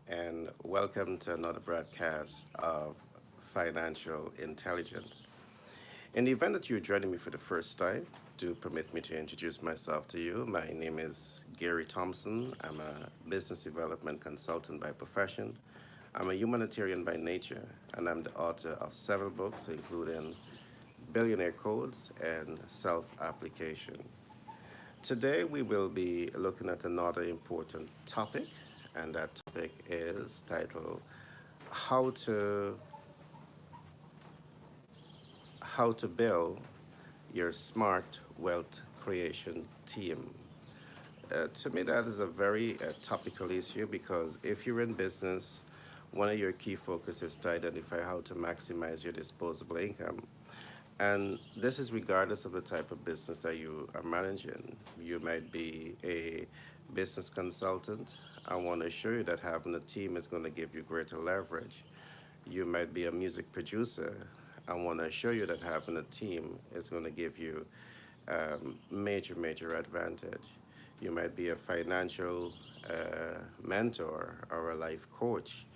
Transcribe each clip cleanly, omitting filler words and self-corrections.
and welcome to another broadcast of Financial Intelligence. In the event that you're joining me for the first time, do permit me to introduce myself to you. My name is Gary Thompson. I'm a business development consultant by profession. I'm a humanitarian by nature, and I'm the author of several books, including Billionaire Codes and Self Application. Today, we will be looking at another important topic, and that topic is titled How to How to Build Your Smart Wealth Creation Team. To me, that is a very topical issue because if you're in business, one of your key focus is to identify how to maximize your disposable income. And this is regardless of the type of business that you are managing. You might be a business consultant. I want to assure you that having a team is going to give you greater leverage. You might be a music producer. I want to assure you that having a team is going to give you major advantage. You might be a financial mentor or a life coach.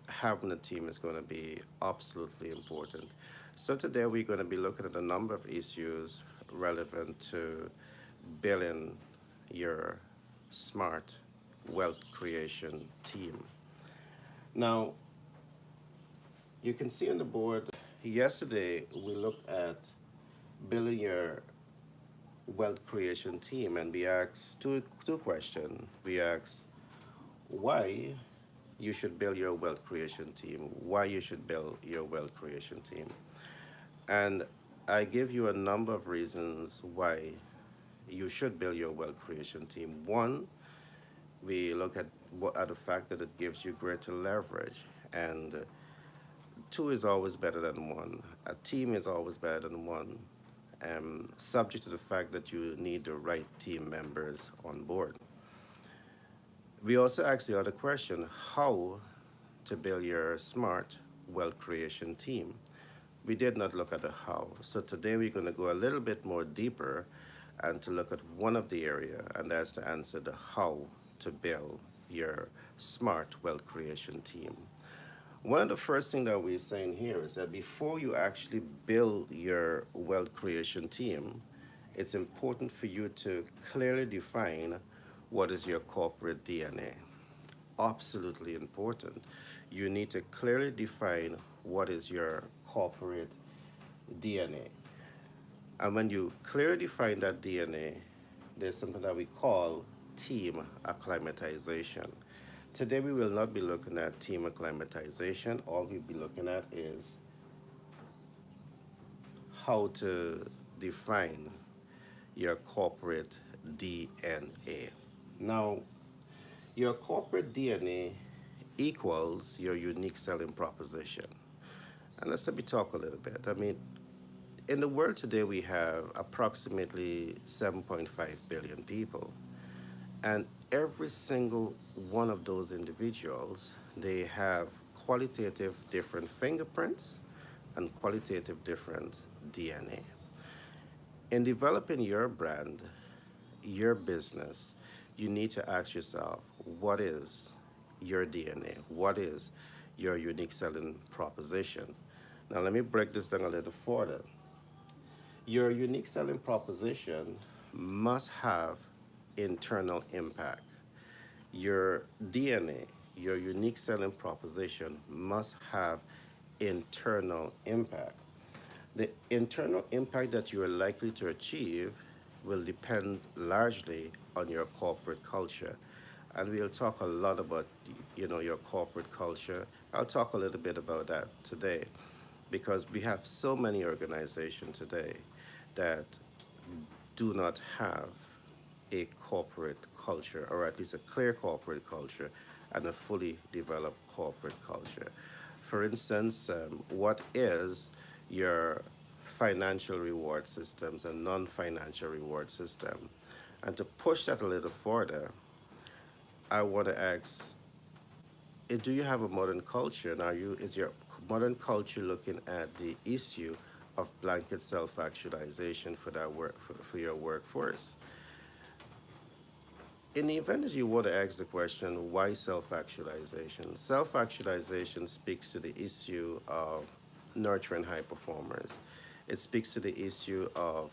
Having a team is going to be absolutely important. So today we're going to be looking at a number of issues relevant to building your smart wealth creation team. Now, you can see on the board, yesterday we looked at building your wealth creation team and we asked two questions. We asked why you should build your wealth creation team, why you should build your wealth creation team. And I give you a number of reasons why you should build your wealth creation team. One, we look at the fact that it gives you greater leverage, and two is always better than one. A team is always better than one, subject to the fact that you need the right team members on board. We also ask the other question: how to build your smart wealth creation team. We did not look at the how. So today we're going to go a little bit more deeper and to look at one of the area, and that's to answer the how to build your smart wealth creation team. One of the first thing that we're saying here is that before you actually build your wealth creation team, it's important for you to clearly define what is your corporate DNA. Absolutely important. You need to clearly define what is your corporate DNA. And when you clearly define that DNA, there's something that we call team acclimatization. Today, we will not be looking at team acclimatization. All we'll be looking at is how to define your corporate DNA. Now, your corporate DNA equals your unique selling proposition. And let's let me talk a little bit. I mean, in the world today, we have approximately 7.5 billion people. And every single one of those individuals, they have qualitative different fingerprints and qualitative different DNA. In developing your brand, your business, you need to ask yourself, what is your DNA? What is your unique selling proposition? Now, let me break this down a little further. Your unique selling proposition must have internal impact. Your DNA, your unique selling proposition must have internal impact. The internal impact that you are likely to achieve will depend largely on your corporate culture. And we'll talk a lot about, your corporate culture. I'll talk a little bit about that today because we have so many organizations today that do not have a corporate culture, or at least a clear corporate culture and a fully developed corporate culture. For instance, what is your financial reward systems and non-financial reward system? And to push that a little further, I want to ask, do you have a modern culture? And is your modern culture looking at the issue of blanket self-actualization for that work for your workforce? In the event that you want to ask the question, why self actualization? Self actualization speaks to the issue of nurturing high performers, it speaks to the issue of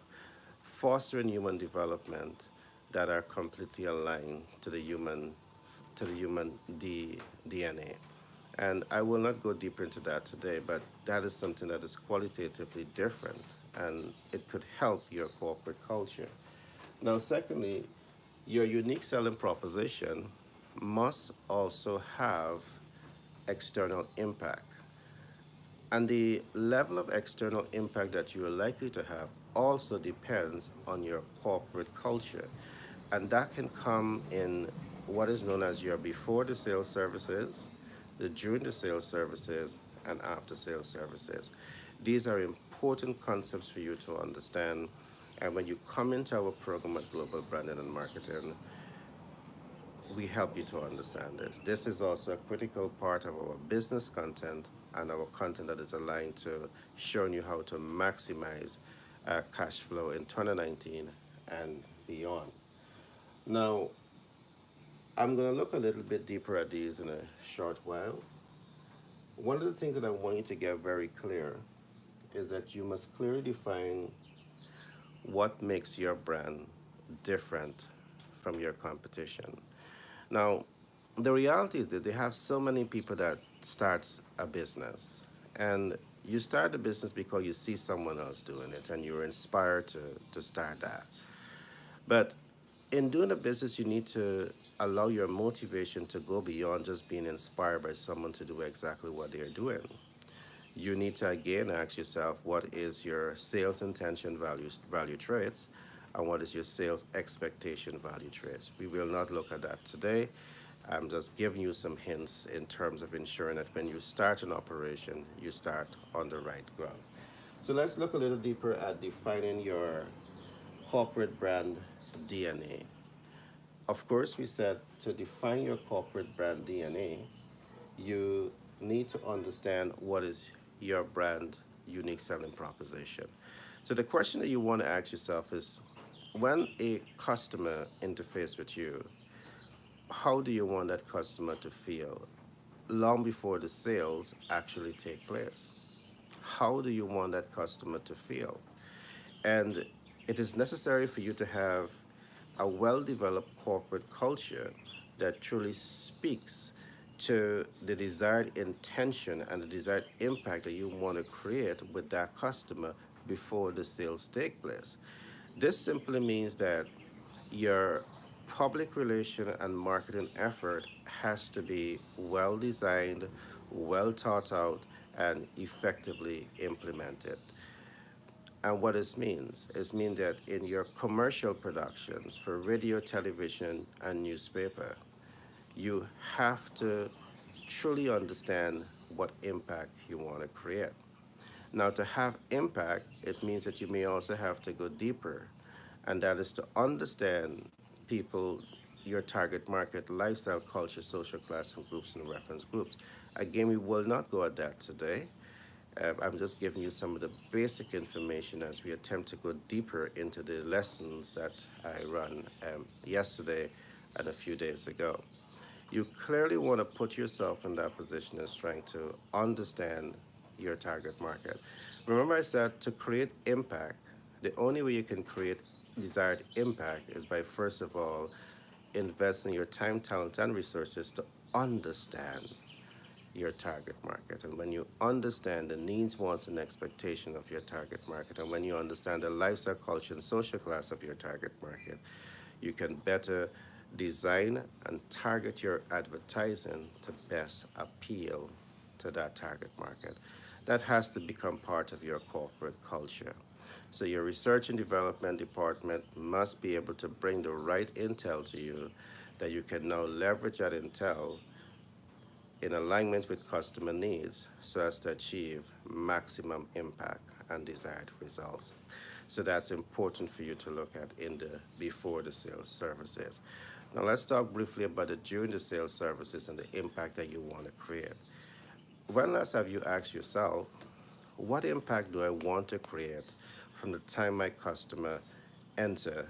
fostering human development that are completely aligned to the human DNA. And I will not go deeper into that today, but that is something that is qualitatively different and it could help your corporate culture. Now, secondly, your unique selling proposition must also have external impact. And the level of external impact that you are likely to have also depends on your corporate culture. And that can come in what is known as your before the sales services, the during the sales services, and after sales services. These are important concepts for you to understand. And when you come into our program at Global Branding and Marketing, we help you to understand this. This is also a critical part of our business content and our content that is aligned to showing you how to maximize cash flow in 2019 and beyond. Now, I'm going to look a little bit deeper at these in a short while. One of the things that I want you to get very clear is that you must clearly define what makes your brand different from your competition. Now, the reality is that they have so many people that starts a business, and you start a business because you see someone else doing it and you're inspired to start that. But in doing a business, you need to allow your motivation to go beyond just being inspired by someone to do exactly what they're doing. You need to again ask yourself what is your sales intention value traits and what is your sales expectation value traits. We will not look at that today. I'm just giving you some hints in terms of ensuring that when you start an operation, you start on the right ground. So let's look a little deeper at defining your corporate brand DNA. Of course, we said to define your corporate brand DNA, you need to understand what is your brand unique selling proposition. So the question that you want to ask yourself is when a customer interface with you, how do you want that customer to feel long before the sales actually take place? How do you want that customer to feel? And it is necessary for you to have a well developed corporate culture that truly speaks to the desired intention and the desired impact that you want to create with that customer before the sales take place. This simply means that your public relation and marketing effort has to be well designed, well thought out, and effectively implemented. And what this means is mean that in your commercial productions for radio, television, and newspaper, you have to truly understand what impact you want to create. Now, to have impact, it means that you may also have to go deeper, and that is to understand people, your target market, lifestyle, culture, social class, and groups and reference groups. Again, we will not go at that today. I'm just giving you some of the basic information as we attempt to go deeper into the lessons that I run yesterday and a few days ago. You clearly want to put yourself in that position as trying to understand your target market. Remember, I said to create impact, the only way you can create desired impact is by first of all investing your time, talent, and resources to understand your target market. And when you understand the needs, wants, and expectation of your target market, and when you understand the lifestyle, culture, and social class of your target market, you can better design and target your advertising to best appeal to that target market. That has to become part of your corporate culture. So your research and development department must be able to bring the right intel to you that you can now leverage that intel in alignment with customer needs so as to achieve maximum impact and desired results. So that's important for you to look at in the before the sales services. Now let's talk briefly about the during the sales services and the impact that you want to create. When last have you asked yourself, what impact do I want to create from the time my customer enter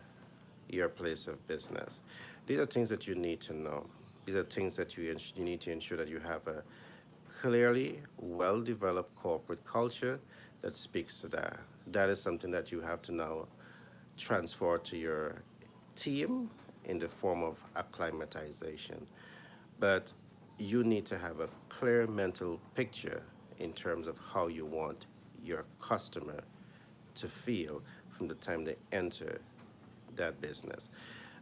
your place of business? These are things that you need to know. These are things that you need to ensure that you have a clearly well developed corporate culture that speaks to that. That is something that you have to now transfer to your team in the form of acclimatization. But you need to have a clear mental picture in terms of how you want your customer to feel from the time they enter that business.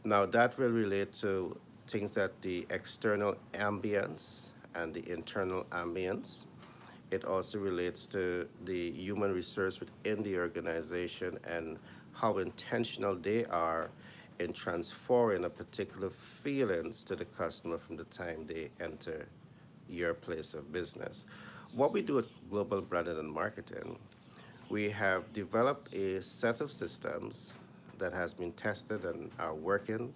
Now, that will relate to things that the external ambience and the internal ambience. It also relates to the human resource within the organization and how intentional they are in transferring a particular feelings to the customer from the time they enter your place of business. What we do at Global Branding and Marketing, we have developed a set of systems that has been tested and are working.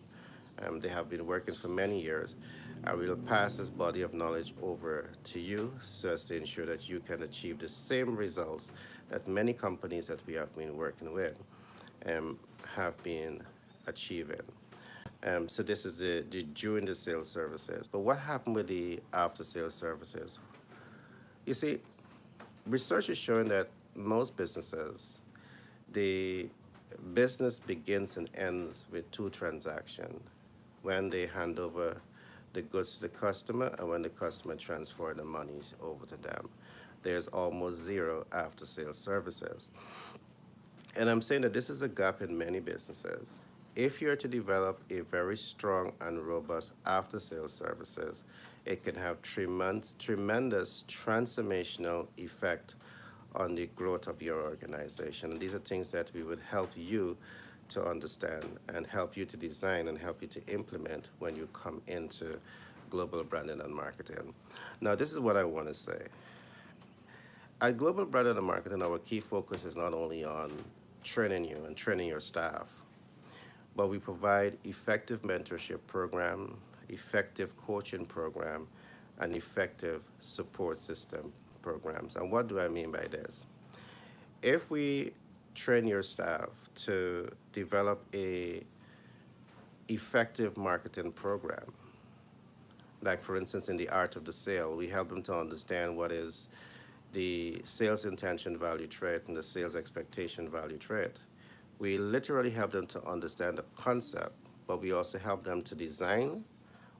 They have been working for many years. I will pass this body of knowledge over to you so as to ensure that you can achieve the same results that many companies that we have been working with um, have been achieving. So this is the during the sales services. But what happened with the after sales services? You see, research is showing that most businesses, the business begins and ends with two transactions when they hand over the goods to the customer and when the customer transfer the monies over to them. There's almost zero after sales services. And I'm saying that this is a gap in many businesses. If you're to develop a very strong and robust after sales services, it can have tremendous transformational effect on the growth of your organization. And these are things that we would help you to understand and help you to design and help you to implement when you come into global branding and marketing. Now, this is what I want to say. At Global Branding and Marketing, our key focus is not only on training you and training your staff, but we provide effective mentorship program, effective coaching program, and effective support system programs. And what do I mean by this? If we train your staff to develop a effective marketing program, like for instance in the art of the sale, we help them to understand what is the sales intention value trait and the sales expectation value trait. We literally help them to understand the concept, but we also help them to design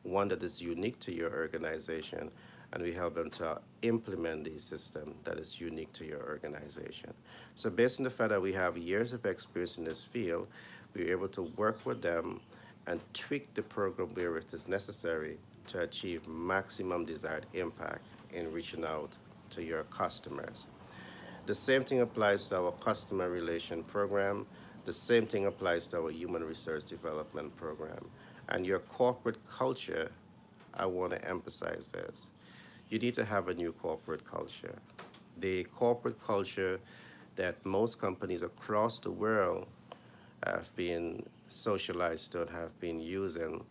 one that is unique to your organization, and we help them to implement the system that is unique to your organization. So based on the fact that we have years of experience in this field, we're able to work with them and tweak the program where it is necessary to achieve maximum desired impact in reaching out to your customers. The same thing applies to our customer relation program. The same thing applies to our human resource development program. And your corporate culture, I want to emphasize this. You need to have a new corporate culture. The corporate culture that most companies across the world have been socialized to and have been using,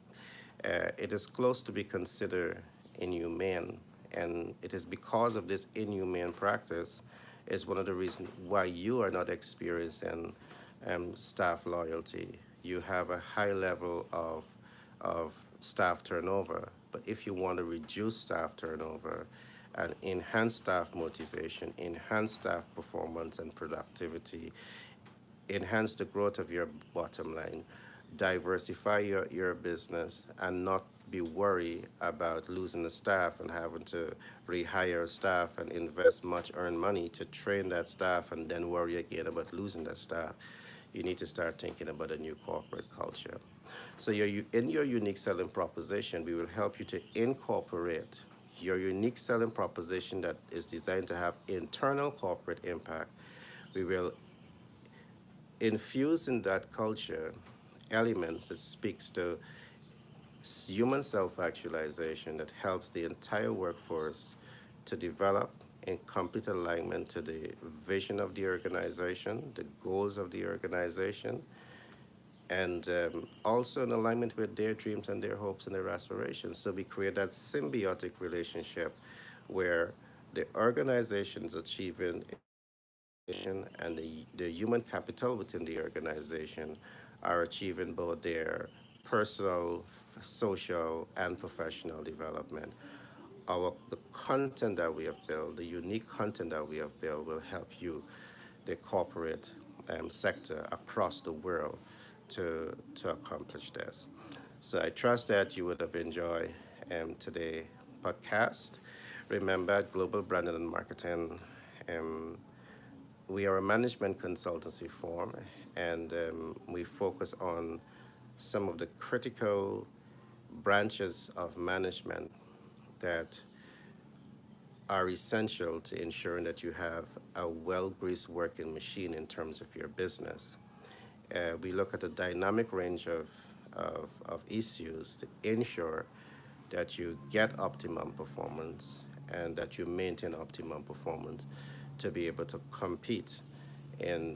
it is close to be considered inhumane. And it is because of this inhumane practice is one of the reasons why you are not experiencing staff loyalty. You have a high level of staff turnover. But if you want to reduce staff turnover and enhance staff motivation, enhance staff performance and productivity, enhance the growth of your bottom line, diversify your business, and not be worried about losing the staff and having to rehire staff and invest much earned money to train that staff and then worry again about losing that staff. You need to start thinking about a new corporate culture. So in your unique selling proposition, we will help you to incorporate your unique selling proposition that is designed to have internal corporate impact. We will infuse in that culture elements that speaks to human self-actualization that helps the entire workforce to develop in complete alignment to the vision of the organization, the goals of the organization, and also in alignment with their dreams and their hopes and their aspirations. So we create that symbiotic relationship where the organization is achieving and the human capital within the organization are achieving both their personal, social, and professional development. The content that we have built, the unique content that we have built, will help you, the corporate sector across the world, to accomplish this. So I trust that you would have enjoyed today's podcast. Remember, Global Branding and Marketing. Um, we are a management consultancy firm, and we focus on some of the critical branches of management that are essential to ensuring that you have a well-greased working machine in terms of your business. We look at a dynamic range of issues to ensure that you get optimum performance and that you maintain optimum performance to be able to compete in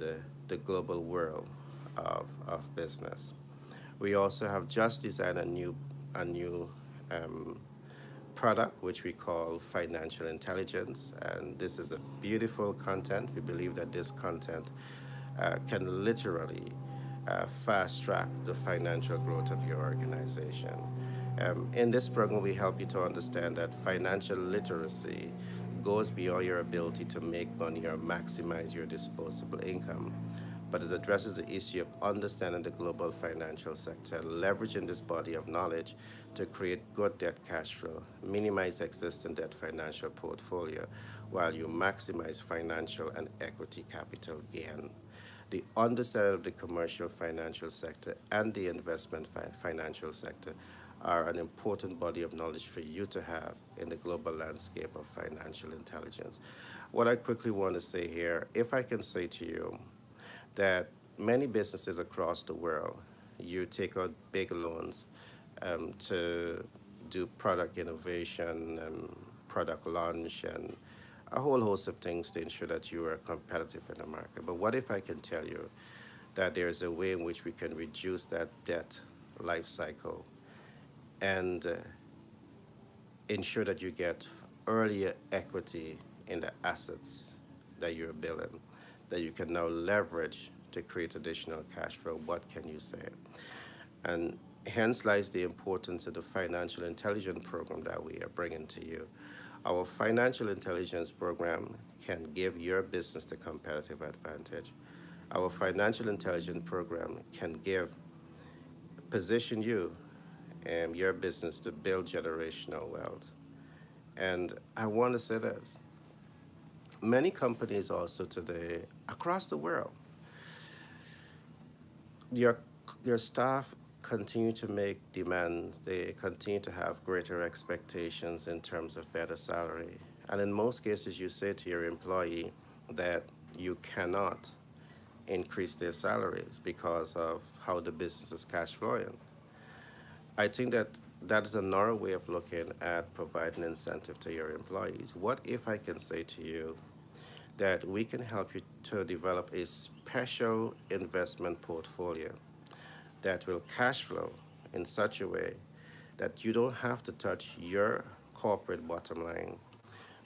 the global world of business. We also have just designed a new um, product which we call financial intelligence, and this is a beautiful content. We believe that this content can literally fast track the financial growth of your organization. In this program, we help you to understand that financial literacy goes beyond your ability to make money or maximize your disposable income, but it addresses the issue of understanding the global financial sector, leveraging this body of knowledge to create good debt cash flow, minimize existing debt financial portfolio, while you maximize financial and equity capital gain. The understanding of the commercial financial sector and the investment financial sector are an important body of knowledge for you to have in the global landscape of financial intelligence. What I quickly want to say here, if I can say to you that many businesses across the world, you take out big loans to do product innovation and product launch and a whole host of things to ensure that you are competitive in the market. But what if I can tell you that there is a way in which we can reduce that debt life cycle and ensure that you get earlier equity in the assets that you're building, that you can now leverage to create additional cash flow? What can you say? And hence lies the importance of the financial intelligence program that we are bringing to you. Our financial intelligence program can give your business the competitive advantage. Our financial intelligence program can position you and your business to build generational wealth. And I want to say this, many companies also today across the world, your your staff continue to make demands. They continue to have greater expectations in terms of better salary. And in most cases, you say to your employee that you cannot increase their salaries because of how the business is cash flowing. I think that that is another way of looking at providing incentive to your employees. What if I can say to you that we can help you to develop a special investment portfolio that will cash flow in such a way that you don't have to touch your corporate bottom line,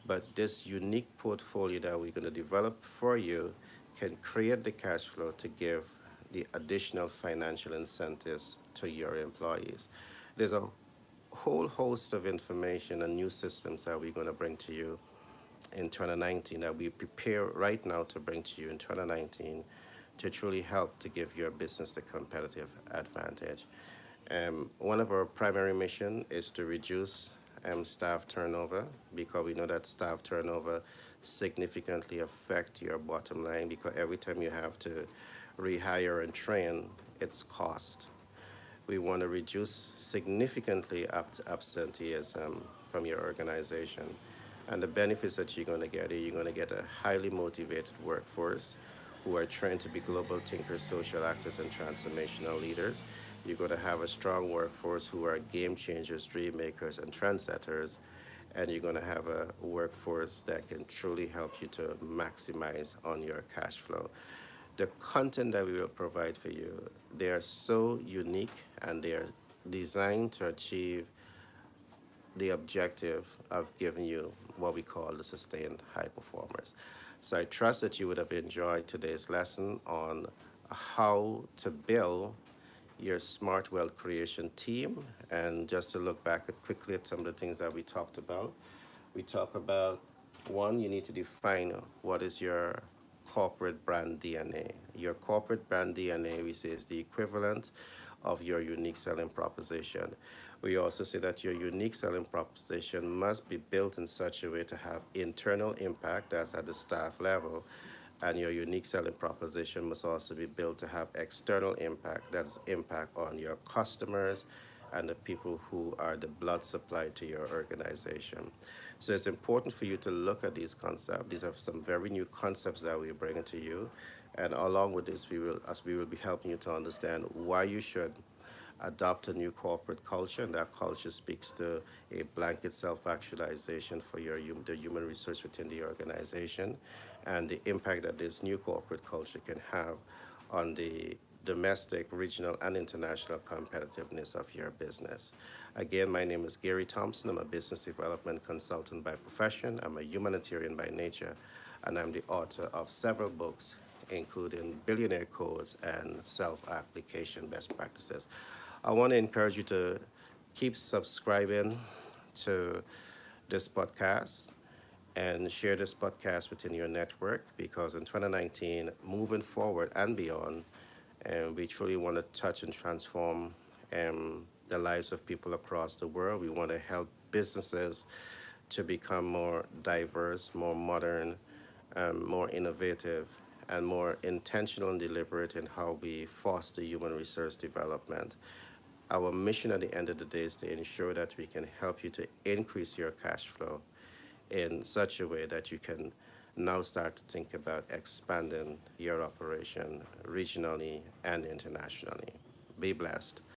but this unique portfolio that we're going to develop for you can create the cash flow to give the additional financial incentives to your employees. There's a whole host of information and new systems that we're going to bring to you in 2019, that we prepare right now to bring to you in 2019 to truly help to give your business the competitive advantage. One of our primary mission is to reduce staff turnover, because we know that staff turnover significantly affect your bottom line, because every time you have to rehire and train, it's cost. We want to reduce significantly absenteeism from your organization. And the benefits that you're going to get are, you're going to get a highly motivated workforce who are trained to be global thinkers, social actors, and transformational leaders. You're going to have a strong workforce who are game changers, dream makers, and trendsetters. And you're going to have a workforce that can truly help you to maximize on your cash flow. The content that we will provide for you, they are so unique and they are designed to achieve the objective of giving you what we call the sustained high performers. So I trust that you would have enjoyed today's lesson on how to build your smart wealth creation team. And just to look back at quickly at some of the things that we talked about, we talk about one, you need to define what is your corporate brand DNA. Your corporate brand DNA, we say, is the equivalent of your unique selling proposition. We also say that your unique selling proposition must be built in such a way to have internal impact, that's at the staff level, and your unique selling proposition must also be built to have external impact, that's impact on your customers and the people who are the blood supply to your organization. So it's important for you to look at these concepts. These are some very new concepts that we're bringing to you. And along with this, we will be helping you to understand why you should adopt a new corporate culture, and that culture speaks to a blanket self-actualization for the human resource within the organization, and the impact that this new corporate culture can have on the domestic, regional, and international competitiveness of your business. Again, my name is Gary Thompson. I'm a business development consultant by profession. I'm a humanitarian by nature, and I'm the author of several books, including Billionaire Codes and Self-Application Best Practices. I want to encourage you to keep subscribing to this podcast and share this podcast within your network, because in 2019, moving forward and beyond, we truly want to touch and transform the lives of people across the world. We want to help businesses to become more diverse, more modern, more innovative, and more intentional and deliberate in how we foster human resource development. Our mission at the end of the day is to ensure that we can help you to increase your cash flow in such a way that you can now start to think about expanding your operation regionally and internationally. Be blessed.